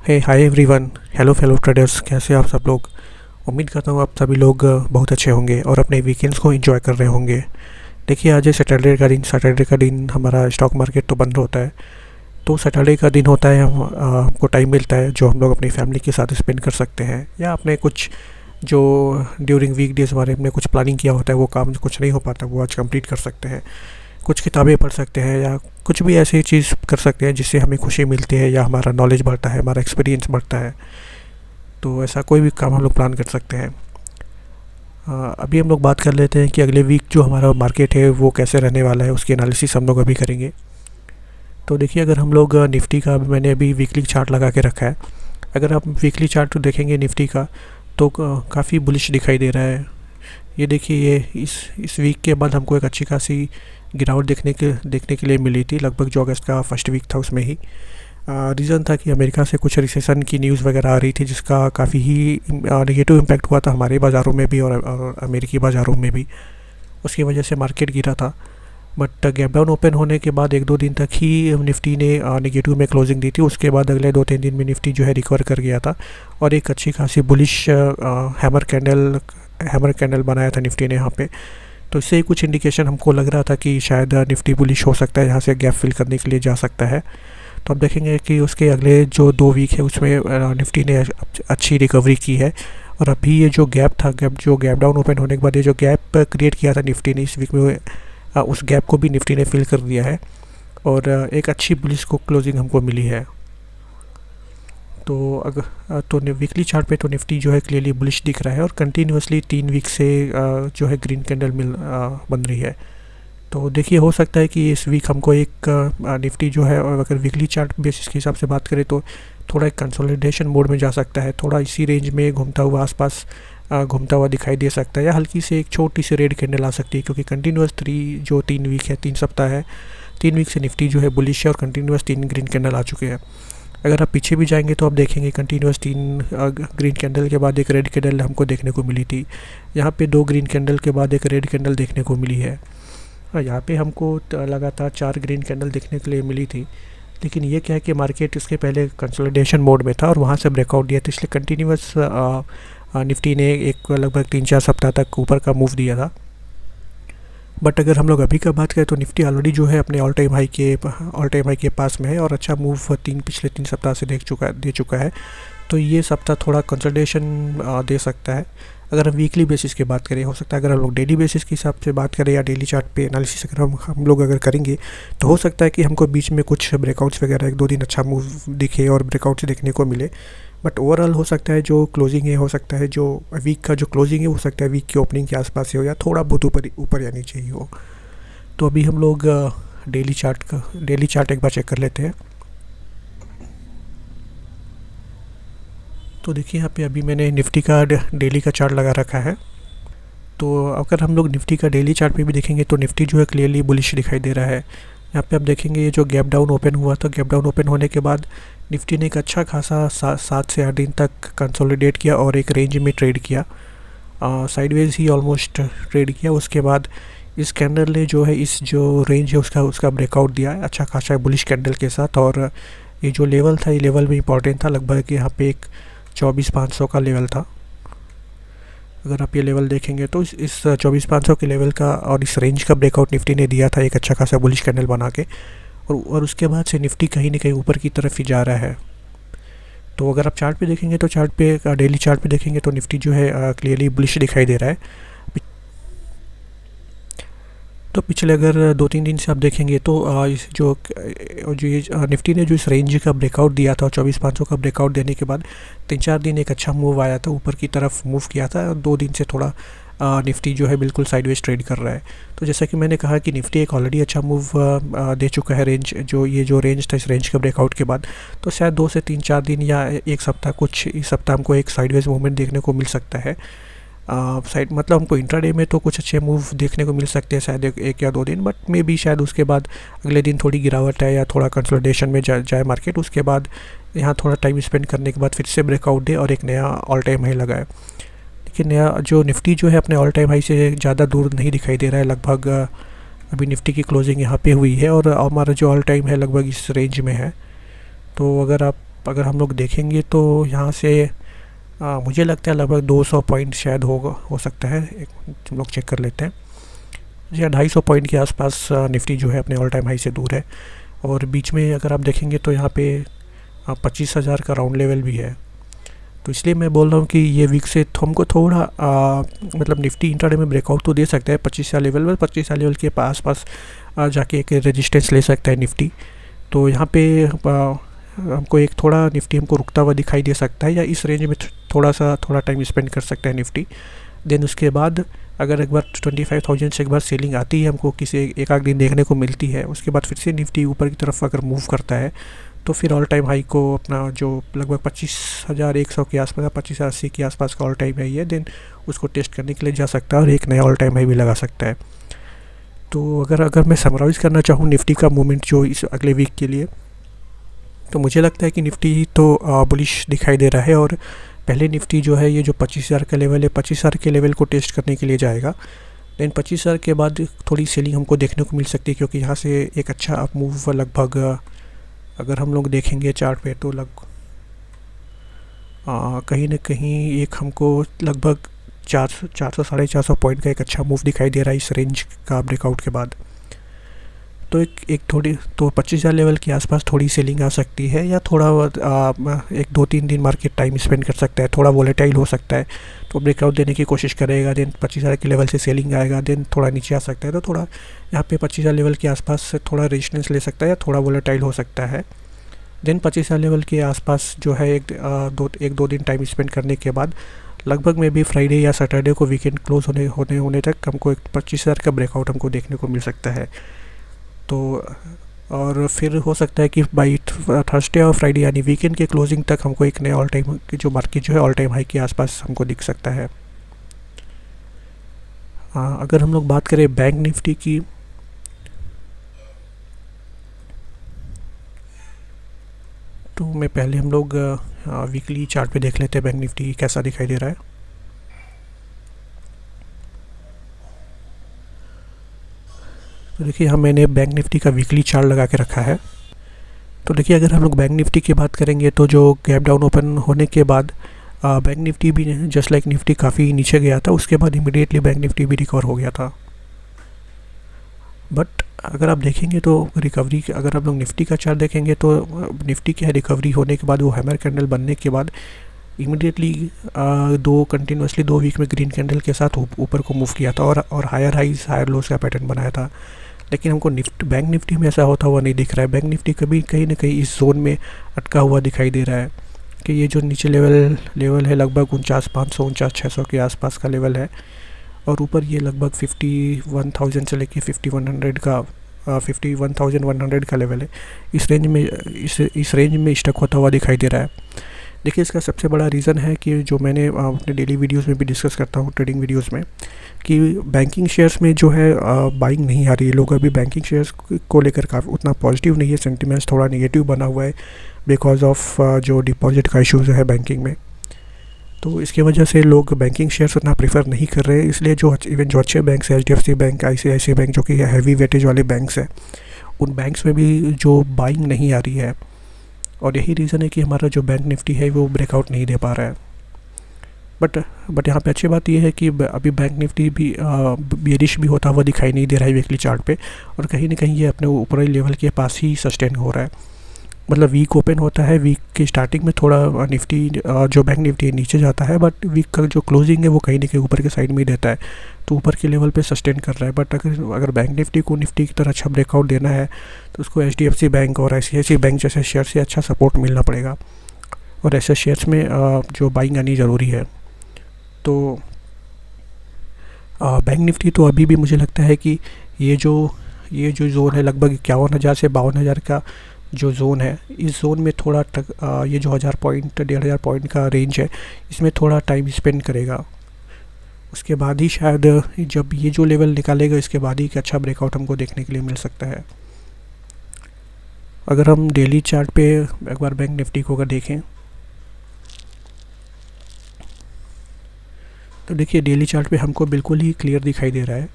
Hi everyone. Hello fellow traders, कैसे आप सब लोग। उम्मीद करता हूँ आप सभी लोग बहुत अच्छे होंगे और अपने वीकेंड्स को एंजॉय कर रहे होंगे। देखिए, आज है सैटरडे का दिन हमारा स्टॉक मार्केट तो बंद होता है। तो सैटरडे का दिन होता है, हमको टाइम मिलता है जो हम लोग अपनी फैमिली के साथ स्पेंड कर सकते हैं, या अपने कुछ जो ड्यूरिंग वीक डेज़ हमारे हमने कुछ प्लानिंग किया होता है, वो काम कुछ नहीं हो पाता वो आज कंप्लीट कर सकते हैं। कुछ किताबें पढ़ सकते हैं या कुछ भी ऐसी चीज़ कर सकते हैं जिससे हमें खुशी मिलती है या हमारा नॉलेज बढ़ता है, हमारा एक्सपीरियंस बढ़ता है। तो ऐसा कोई भी काम हम लोग प्लान कर सकते हैं। अभी हम लोग बात कर लेते हैं कि अगले वीक जो हमारा मार्केट है वो कैसे रहने वाला है, उसकी एनालिसिस हम लोग अभी करेंगे। तो देखिए, अगर हम लोग निफ्टी का मैंने अभी वीकली चार्ट लगा के रखा है। अगर आप वीकली चार्ट तो देखेंगे निफ्टी का, तो काफ़ी बुलिश दिखाई दे रहा है। ये देखिए, ये इस वीक के बाद हमको एक अच्छी खासी गिरावट देखने के लिए मिली थी, लगभग जो अगस्त का फर्स्ट वीक था उसमें ही। रीज़न था कि अमेरिका से कुछ रिसेशन की न्यूज़ वगैरह आ रही थी, जिसका काफ़ी ही नेगेटिव इम्पैक्ट हुआ था हमारे बाज़ारों में भी और अमेरिकी बाज़ारों में भी। उसकी वजह से मार्केट गिरा था। बट गैप डाउन ओपन होने के बाद एक दो दिन तक ही निफ्टी ने नेगेटिव में क्लोजिंग दी थी। उसके बाद अगले 2-3 दिन में निफ्टी जो है रिकवर कर गया था और एक अच्छी खासी बुलिश हैमर कैंडल बनाया था निफ्टी ने यहाँ पे। तो इससे ही कुछ इंडिकेशन हमको लग रहा था कि शायद निफ्टी बुलिश हो सकता है, यहाँ से गैप फिल करने के लिए जा सकता है। तो अब देखेंगे कि उसके अगले जो 2 वीक है उसमें निफ्टी ने अच्छी रिकवरी की है। और अभी ये जो गैप था, गैप डाउन ओपन होने के बाद ये जो गैप क्रिएट किया था निफ्टी ने इस वीक में, उस गैप को भी निफ्टी ने फिल कर दिया है और एक अच्छी बुलिश को क्लोजिंग हमको मिली है। तो अगर तो वीकली चार्ट पे तो निफ्टी जो है क्लियरली बुलिश दिख रहा है और कंटिन्यूसली 3 वीक से जो है ग्रीन कैंडल बन रही है। तो देखिए, हो सकता है कि इस वीक हमको एक निफ्टी जो है, और अगर वीकली चार्ट बेसिस के हिसाब से बात करें तो थोड़ा एक कंसोलिडेशन मोड में जा सकता है, थोड़ा इसी रेंज में घूमता हुआ आसपास घूमता हुआ दिखाई दे सकता है, या हल्की से एक छोटी सी रेड कैंडल आ सकती है, क्योंकि कंटिन्यूस 3 वीक है, 3 सप्ताह है, 3 वीक से निफ्टी जो है बुलिश है और कंटिन्यूस 3 ग्रीन कैंडल आ चुके हैं। अगर आप पीछे भी जाएंगे तो आप देखेंगे कंटिन्यूस 3 ग्रीन कैंडल के बाद एक रेड कैंडल हमको देखने को मिली थी। यहाँ पे 2 ग्रीन कैंडल के बाद एक रेड कैंडल देखने को मिली है। यहाँ पे हमको लगातार 4 ग्रीन कैंडल देखने के लिए मिली थी। लेकिन ये क्या है कि मार्केट इसके पहले कंसोलिडेशन मोड में था और वहाँ से ब्रेकआउट दिया था, इसलिए कंटिन्यूस निफ्टी ने एक लगभग 3-4 सप्ताह तक ऊपर का मूव दिया था। बट अगर हम लोग अभी का बात करें तो निफ्टी ऑलरेडी जो है अपने ऑल टाइम हाई के पास में है और अच्छा मूव पिछले 3 सप्ताह से दे चुका है। तो ये सप्ताह थोड़ा कंसोलिडेशन दे सकता है। अगर हम वीकली बेसिस की बात करें, हो सकता है अगर हम लोग डेली बेसिस के हिसाब से बात करें या डेली चार्ट पे एनालिसिस अगर हम लोग अगर करेंगे तो हो सकता है कि हमको बीच में कुछ ब्रेकआउट्स वगैरह 1-2 दिन अच्छा मूव दिखे और ब्रेकआउट्स देखने को मिले। बट ओवरऑल हो सकता है जो क्लोजिंग है, हो सकता है जो वीक का जो क्लोजिंग है, हो सकता है वीक की ओपनिंग के आसपास ही हो या थोड़ा बहुत ऊपर या नीचे ही हो। तो अभी हम लोग डेली चार्ट एक बार चेक कर लेते हैं। तो देखिए, यहाँ पे अभी मैंने निफ्टी का डेली का चार्ट लगा रखा है। तो अगर हम लोग निफ्टी का डेली चार्ट पे भी देखेंगे तो निफ्टी जो है क्लियरली बुलिश दिखाई दे रहा है। यहाँ पे आप देखेंगे ये जो गैप डाउन ओपन हुआ था, गैप डाउन ओपन होने के बाद निफ्टी ने एक अच्छा खासा 7 से 8 दिन तक कंसोलिडेट किया और एक रेंज में ट्रेड किया, साइडवेज ही ऑलमोस्ट ट्रेड किया। उसके बाद इस कैंडल ने जो है इस जो रेंज है उसका ब्रेकआउट दिया है अच्छा खासा बुलिश कैंडल के साथ। और ये जो लेवल था, ये लेवल भी इंपॉर्टेंट था, लगभग यहाँ पे एक 24,500 का लेवल था। अगर आप ये लेवल देखेंगे तो इस 24,500 के लेवल का और इस रेंज का ब्रेकआउट निफ्टी ने दिया था एक अच्छा खासा बुलिश कैंडल बना के, और उसके बाद से निफ्टी कहीं ना कहीं ऊपर की तरफ ही जा रहा है। तो अगर आप चार्ट पे देखेंगे तो डेली चार्ट पे देखेंगे तो निफ्टी जो है क्लियरली बुलिश दिखाई दे रहा है। तो पिछले अगर 2-3 दिन से आप देखेंगे तो निफ्टी ने जो इस रेंज का ब्रेकआउट दिया था, 24,500 का ब्रेकआउट देने के बाद 3-4 दिन एक अच्छा मूव आया था, ऊपर की तरफ मूव किया था। 2 दिन से थोड़ा निफ्टी जो है बिल्कुल साइडवेज ट्रेड कर रहा है। तो जैसा कि मैंने कहा कि निफ्टी एक ऑलरेडी अच्छा मूव दे चुका है रेंज, जो रेंज था इस रेंज के ब्रेकआउट के बाद। तो शायद 2 से 3-4 दिन या एक सप्ताह, इस सप्ताह हमको एक साइडवेज मूवमेंट देखने को मिल सकता है। साइड मतलब हमको इंट्राडे में तो कुछ अच्छे मूव देखने को मिल सकते हैं शायद एक या 2 दिन, बट मे बी शायद उसके बाद अगले दिन थोड़ी गिरावट है या थोड़ा कंसोलिडेशन में जाए मार्केट। उसके बाद यहाँ थोड़ा टाइम स्पेंड करने के बाद फिर से ब्रेकआउट दे और एक नया ऑल टाइम हाई लगाए। लेकिन नया जो निफ्टी जो है अपने ऑल टाइम हाई से ज़्यादा दूर नहीं दिखाई दे रहा है। लगभग अभी निफ्टी की क्लोजिंग यहाँ पे हुई है और हमारा जो ऑल टाइम है लगभग इस रेंज में है। तो अगर आप अगर हम लोग देखेंगे तो यहाँ से मुझे लगता है लगभग 200 पॉइंट शायद हो सकता है, हम लोग चेक कर लेते हैं। या 250 पॉइंट के आसपास निफ्टी जो है अपने ऑल टाइम हाई से दूर है। और बीच में अगर आप देखेंगे तो यहाँ पे 25,000 का राउंड लेवल भी है। तो इसलिए मैं बोल रहा हूँ कि ये वीक से हमको थोड़ा मतलब निफ्टी इंट्राडे में ब्रेकआउट तो दे सकता है 25,000 लेवल पर, 25,000 लेवल के पास जाके एक रेजिस्टेंस ले सकता है निफ्टी। तो यहाँ पे हमको एक थोड़ा निफ्टी हमको रुकता हुआ दिखाई दे सकता है, या इस रेंज में थोड़ा टाइम स्पेंड कर सकता है निफ्टी। देन उसके बाद अगर एक बार 25,000 से एक बार सेलिंग आती है, हमको किसी एक आध दिन देखने को मिलती है, उसके बाद फिर से निफ्टी ऊपर की तरफ अगर मूव करता है तो फिर ऑल टाइम हाई को अपना जो लगभग 25,100 के आसपास, 25,080 के आसपास का ऑल टाइम हाई है, देन उसको टेस्ट करने के लिए जा सकता है और एक नया ऑल टाइम हाई भी लगा सकता है। तो अगर मैं समराइज़ करना चाहूँ निफ्टी का मूवमेंट जो इस अगले वीक के लिए, तो मुझे लगता है कि निफ्टी तो बुलिश दिखाई दे रहा है। और पहले निफ्टी जो है ये जो 25,000 का लेवल है, 25,000 के लेवल को टेस्ट करने के लिए जाएगा। देन 25,000 के बाद थोड़ी सेलिंग हमको देखने को मिल सकती है, क्योंकि यहाँ से एक अच्छा अप मूव लगभग अगर हम लोग देखेंगे चार्ट पे तो कहीं ना कहीं एक हमको लगभग 400 450 पॉइंट का एक अच्छा मूव दिखाई दे रहा है इस रेंज का ब्रेकआउट के बाद। तो एक थोड़ी तो 25,000 लेवल के आसपास थोड़ी सेलिंग आ सकती है, या थोड़ा एक 2-3 दिन मार्केट टाइम स्पेंड कर सकता है, थोड़ा वोलेटाइल हो सकता है, तो ब्रेकआउट देने की कोशिश करेगा। देन 25,000 के लेवल से सेलिंग आएगा, देन थोड़ा नीचे आ सकता है, तो थोड़ा यहाँ पे 25,000 लेवल के आसपास से थोड़ा रेजिस्टेंस ले सकता है, या थोड़ा वोलेटाइल हो सकता है। देन 25,000 लेवल के आसपास जो है एक दो दिन टाइम स्पेंड करने के बाद लगभग में भी फ्राइडे या सैटरडे को वीकेंड क्लोज होने तक हमको एक 25,000 का ब्रेकआउट हमको देखने को मिल सकता है। तो और फिर हो सकता है कि बाई थर्सडे और फ्राइडे यानी वीकेंड के क्लोजिंग तक हमको एक नया ऑल टाइम की जो मार्केट जो है ऑल टाइम हाई के आसपास हमको दिख सकता है। अगर हम लोग बात करें बैंक निफ्टी की, तो मैं पहले हम लोग वीकली चार्ट पे देख लेते हैं बैंक निफ्टी कैसा दिखाई दे रहा है। तो देखिए यहाँ मैंने बैंक निफ्टी का वीकली चार्ट लगा के रखा है। तो देखिए अगर हम लोग बैंक निफ्टी की बात करेंगे तो जो गैप डाउन ओपन होने के बाद बैंक निफ्टी भी जस्ट लाइक निफ्टी काफ़ी नीचे गया था, उसके बाद इमीडिएटली बैंक निफ्टी भी रिकवर हो गया था। बट अगर आप देखेंगे तो रिकवरी, अगर आप लोग निफ्टी का चार्ट देखेंगे तो निफ्टी की रिकवरी होने के बाद वो हैमर कैंडल बनने के बाद इमीडिएटली कंटिन्यूसली 2 वीक में ग्रीन कैंडल के साथ ऊपर को मूव किया था और हायर हाइज हायर लोस का पैटर्न बनाया था। लेकिन हमको बैंक निफ्टी में ऐसा होता हुआ नहीं दिख रहा है। बैंक निफ्टी कभी कहीं ना कहीं इस जोन में अटका हुआ दिखाई दे रहा है कि ये जो नीचे लेवल है लगभग 49,500 49,600 के आसपास का लेवल है, और ऊपर ये लगभग 51,000 से लेके 51,100 का लेवल है। इस रेंज में स्टक होता हुआ दिखाई दे रहा है। देखिए इसका सबसे बड़ा रीज़न है कि जो मैंने अपने डेली वीडियोस में भी डिस्कस करता हूँ ट्रेडिंग वीडियोस में, कि बैंकिंग शेयर्स में जो है बाइंग नहीं आ रही है। लोग अभी बैंकिंग शेयर्स को लेकर काफ़ी उतना पॉजिटिव नहीं है, सेंटिमेंट्स थोड़ा नेगेटिव बना हुआ है बिकॉज ऑफ जो डिपॉजिट का इशूज़ है बैंकिंग में। तो इसकी वजह से लोग बैंकिंग शेयर्स उतना प्रेफर नहीं कर रहे हैं। इसलिए जो अच्छे बैंक्स हैं, HDFC बैंक, ICICI बैंक, जो कि हैवी वेटेज वाले बैंक्स हैं, उन बैंक्स में भी जो बाइंग नहीं आ रही है, और यही रीज़न है कि हमारा जो बैंक निफ्टी है वो ब्रेकआउट नहीं दे पा रहा है। बट यहाँ पे अच्छी बात यह है कि अभी बैंक निफ्टी भी बेरिश भी होता हुआ दिखाई नहीं दे रहा है वीकली चार्ट पे, और कहीं ना कहीं ये अपने ऊपरी लेवल के पास ही सस्टेन हो रहा है। मतलब वीक ओपन होता है, वीक की स्टार्टिंग में थोड़ा निफ्टी जो बैंक निफ्टी नीचे जाता है, बट वीक का जो क्लोजिंग है वो कहीं ना कहीं ऊपर के साइड में ही देता है, तो ऊपर के लेवल पे सस्टेन कर रहा है। बट अगर बैंक निफ्टी को निफ्टी की तरह अच्छा ब्रेकआउट देना है तो उसको HDFC बैंक और ICICI बैंक जैसे शेयर से अच्छा सपोर्ट मिलना पड़ेगा, और ऐसे शेयर्स में जो बाइंग आनी ज़रूरी है। तो बैंक निफ्टी तो अभी भी मुझे लगता है कि ये जो जोन है लगभग 51,000 से 52,000 का जो जोन है, इस जोन में थोड़ा ये जो 1,000 पॉइंट 1,500 पॉइंट का रेंज है, इसमें थोड़ा टाइम स्पेंड करेगा। उसके बाद ही शायद जब ये जो लेवल निकालेगा, इसके बाद ही एक अच्छा ब्रेकआउट हमको देखने के लिए मिल सकता है। अगर हम डेली चार्ट पे एक बार बैंक निफ्टी को अगर देखें तो देखिए डेली चार्ट पे हमको बिल्कुल ही क्लियर दिखाई दे रहा है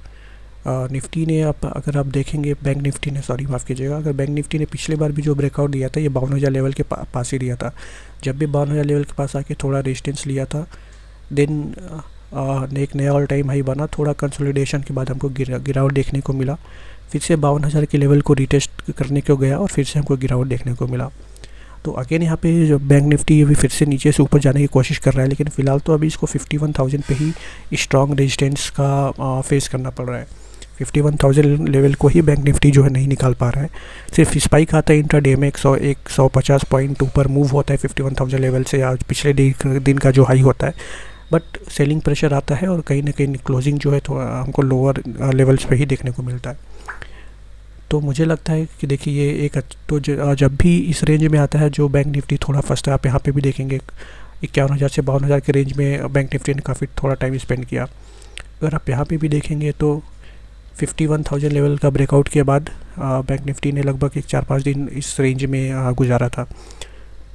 निफ्टी ने आप अगर आप देखेंगे बैंक निफ्टी ने, सॉरी माफ़ कीजिएगा, अगर बैंक निफ्टी ने पिछले बार भी जो ब्रेकआउट दिया था ये 52,000 लेवल के पास ही दिया था। जब भी 52,000 लेवल के पास आके थोड़ा रेजिस्टेंस लिया था, देन एक नया ऑल टाइम हाई बना, थोड़ा कंसोलिडेशन के बाद हमको गिरावट देखने को मिला, फिर से 52,000 के लेवल को रिटेस्ट करने को गया और फिर से हमको गिरावट देखने को मिला। तो अगेन यहाँ पे जो बैंक निफ्टी अभी फिर से नीचे से ऊपर जाने की कोशिश कर रहा है, लेकिन फ़िलहाल तो अभी इसको 51,000 पे ही स्ट्रॉन्ग रेजिस्टेंस का फेस करना पड़ रहा है। 51,000 लेवल को ही बैंक निफ्टी जो है नहीं निकाल पा रहा है। सिर्फ स्पाइक आता है इंट्राडे में 150 पॉइंट ऊपर मूव होता है 51,000 लेवल से, या पिछले दिन का जो हाई होता है, बट सेलिंग प्रेशर आता है और कहीं ना कहीं क्लोजिंग जो है थोड़ा हमको लोअर लेवल्स पे ही देखने को मिलता है। तो मुझे लगता है कि देखिए ये तो जब भी इस रेंज में आता है जो बैंक निफ्टी थोड़ा फर्स्ट है, आप यहाँ पे भी देखेंगे 51,000 से 52,000 के रेंज में बैंक निफ्टी ने काफ़ी थोड़ा टाइम स्पेंड किया। अगर आप यहाँ पे भी देखेंगे तो 51,000 लेवल का ब्रेकआउट के बाद बैंक निफ्टी ने लगभग 4-5 दिन इस रेंज में गुजारा था।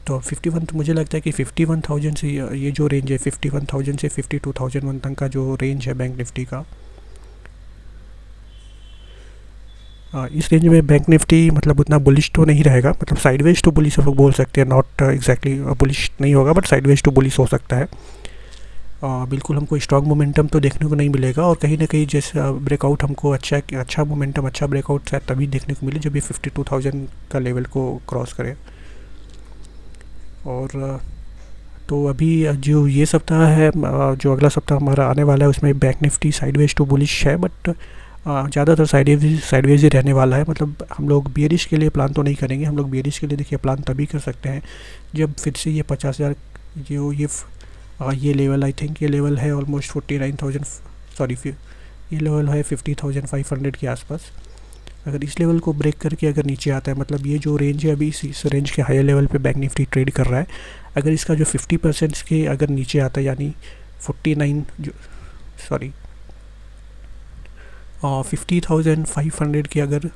तो 51 तो मुझे लगता है कि 51,000 से ये जो रेंज है 51,000 से 52,001 तक का जो रेंज है बैंक निफ्टी का, इस रेंज में बैंक निफ्टी मतलब उतना बुलिश तो नहीं रहेगा, मतलब साइडवेज टू बुलिश हम लोग बोल सकते हैं, नॉट एग्जैक्टली बुलिश नहीं होगा बट साइडवेज टू बुलिश हो सकता है। बिल्कुल हमको स्ट्रॉन्ग मोमेंटम तो देखने को नहीं मिलेगा, और कहीं ना कहीं जैसे ब्रेकआउट हमको अच्छा मोमेंटम, अच्छा ब्रेकआउट शायद तभी देखने को मिले जब ये 52,000 का लेवल को क्रॉस करे। और तो अभी जो ये सप्ताह है, जो अगला सप्ताह हमारा आने वाला है, उसमें bank Nifty sideways to bullish है, बट ज़्यादातर साइडवेज ही रहने वाला है। मतलब हम लोग बियरिश के लिए प्लान तो नहीं करेंगे। हम लोग बियरिश के लिए देखिए प्लान तभी कर सकते हैं जब फिर से ये 50,000 जो ये लेवल, आई थिंक ये लेवल है ऑलमोस्ट 49,000, सॉरी ये लेवल है 50,500 के आसपास। अगर इस लेवल को ब्रेक करके अगर नीचे आता है, मतलब ये जो रेंज है अभी इस रेंज के हायर लेवल पे बैंक निफ्टी ट्रेड कर रहा है, अगर इसका जो 50% के अगर नीचे आता है, यानी 50,500 के अगर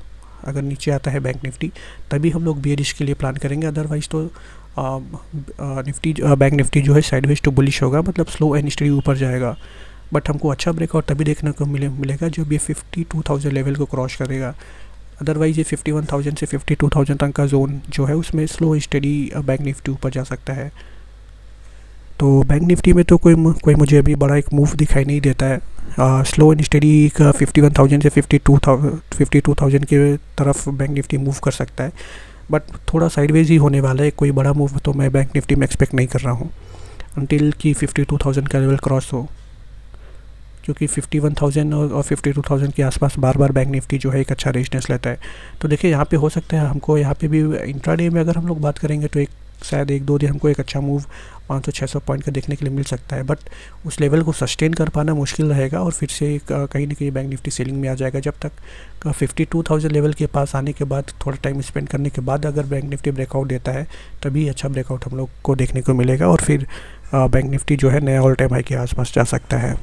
नीचे आता है बैंक निफ्टी, तभी हम लोग बियरिश के लिए प्लान करेंगे। अदरवाइज़ तो बैंक निफ्टी जो है साइडवेज टू बुलिश होगा, मतलब स्लो एंड स्टडी ऊपर जाएगा। बट हमको अच्छा ब्रेकआउट तभी देखने को मिलेगा जब ये 52,000 लेवल को क्रॉस करेगा। अदरवाइज़ ये 51,000 से 52,000 तक का जोन जो है उसमें स्लो स्टडी बैंक निफ्टी ऊपर जा सकता है। तो बैंक निफ्टी में तो कोई मुझे अभी बड़ा एक मूव दिखाई नहीं देता है। स्लो एंड स्टडी का 51,000 से 52,000 के तरफ बैंक निफ्टी मूव कर सकता है, बट थोड़ा साइडवेज ही होने वाला है। कोई बड़ा मूव तो मैं बैंक निफ्टी में एक्सपेक्ट नहीं कर रहा हूँ अनटिल कि 52,000 का लेवल क्रॉस हो, क्योंकि 51,000 और 52,000 के आसपास बार बार बैंक निफ्टी जो है एक अच्छा रेजिस्टेंस लेता है। तो देखिए यहाँ पे हो सकता है हमको यहाँ पे भी इंट्राडे में अगर हम लोग बात करेंगे तो शायद 1-2 दिन हमको एक अच्छा मूव 500-600 पॉइंट का देखने के लिए मिल सकता है, बट उस लेवल को सस्टेन कर पाना मुश्किल रहेगा और फिर से कहीं ना कहीं बैंक निफ्टी सेलिंग में आ जाएगा। जब तक 52,000 लेवल के पास आने के बाद थोड़ा टाइम स्पेंड करने के बाद अगर बैंक निफ्टी ब्रेकआउट देता है, तभी अच्छा ब्रेकआउट हम लोग को देखने को मिलेगा और फिर बैंक निफ्टी जो है नया ऑल टाइम हाई के आसपास जा सकता है।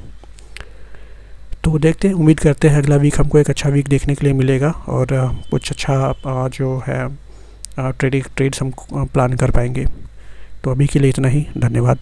तो देखते हैं, उम्मीद करते हैं अगला वीक हमको एक अच्छा वीक देखने के लिए मिलेगा और कुछ अच्छा जो है ट्रेड्स हम प्लान कर पाएंगे। तो अभी के लिए इतना ही, धन्यवाद।